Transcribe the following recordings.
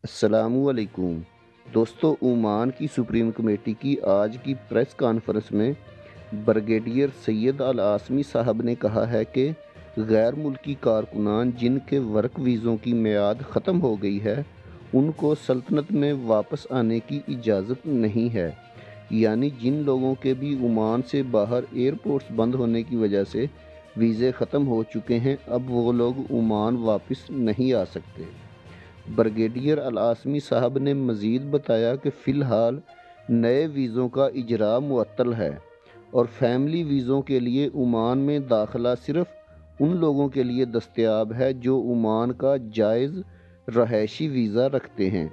अस्सलामु अलैकुम दोस्तों, ओमान की सुप्रीम कमेटी की आज की प्रेस कॉन्फ्रेंस में ब्रिगेडियर सैयद अल आसमी साहब ने कहा है कि गैर मुल्की कारकुनान जिनके वर्क वीज़ों की मियाद ख़त्म हो गई है उनको सल्तनत में वापस आने की इजाज़त नहीं है। यानी जिन लोगों के भी ओमान से बाहर एयरपोर्ट्स बंद होने की वजह से वीज़े ख़त्म हो चुके हैं, अब वो लोग ओमान वापस नहीं आ सकते। ब्रिगेडियर अल आसमी साहब ने मज़ीद बताया कि फ़िलहाल नए वीज़ों का इजरा मुअत्तल है और फैमिली वीज़ों के लिए ओमान में दाखिला सिर्फ़ उन लोगों के लिए दस्तयाब है जो ओमान का जायज़ रहायशी वीज़ा रखते हैं।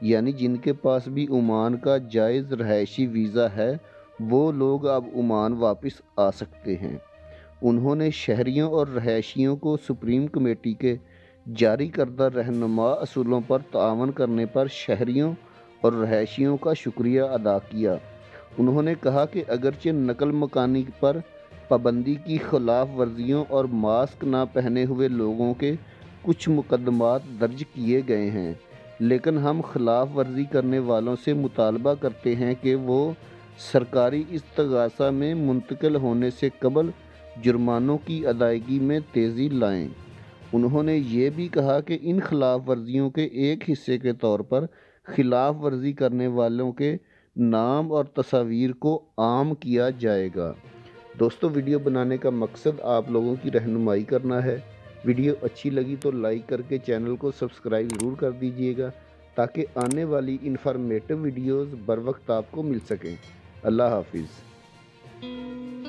यानी जिनके पास भी ओमान का जायज़ रहायशी वीज़ा है वो लोग अब ओमान वापस आ सकते हैं। उन्होंने शहरियों और रहायशियों को सुप्रीम कमेटी के जारी करदा रहनुमा असूलों पर तावन करने पर शहरियों और रहायशियों का शुक्रिया अदा किया। उन्होंने कहा कि अगरचे नकल मकानी पर पाबंदी की खिलाफ वर्जियों और मास्क ना पहने हुए लोगों के कुछ मुकदमात दर्ज किए गए हैं, लेकिन हम खिलाफ वर्जी करने वालों से मुतालबा करते हैं कि वो सरकारी इस्तगासा में मुंतकिल होने से कबल जुर्मानों की अदायगी में तेज़ी लाएं। उन्होंने ये भी कहा कि इन खिलाफ वर्जियों के एक हिस्से के तौर पर खिलाफ वर्जी करने वालों के नाम और तस्वीर को आम किया जाएगा। दोस्तों, वीडियो बनाने का मकसद आप लोगों की रहनुमाई करना है। वीडियो अच्छी लगी तो लाइक करके चैनल को सब्सक्राइब ज़रूर कर दीजिएगा ताकि आने वाली इंफॉर्मेटिव वीडियोज़ बर वक्त आपको मिल सकें। अल्लाह हाफिज़।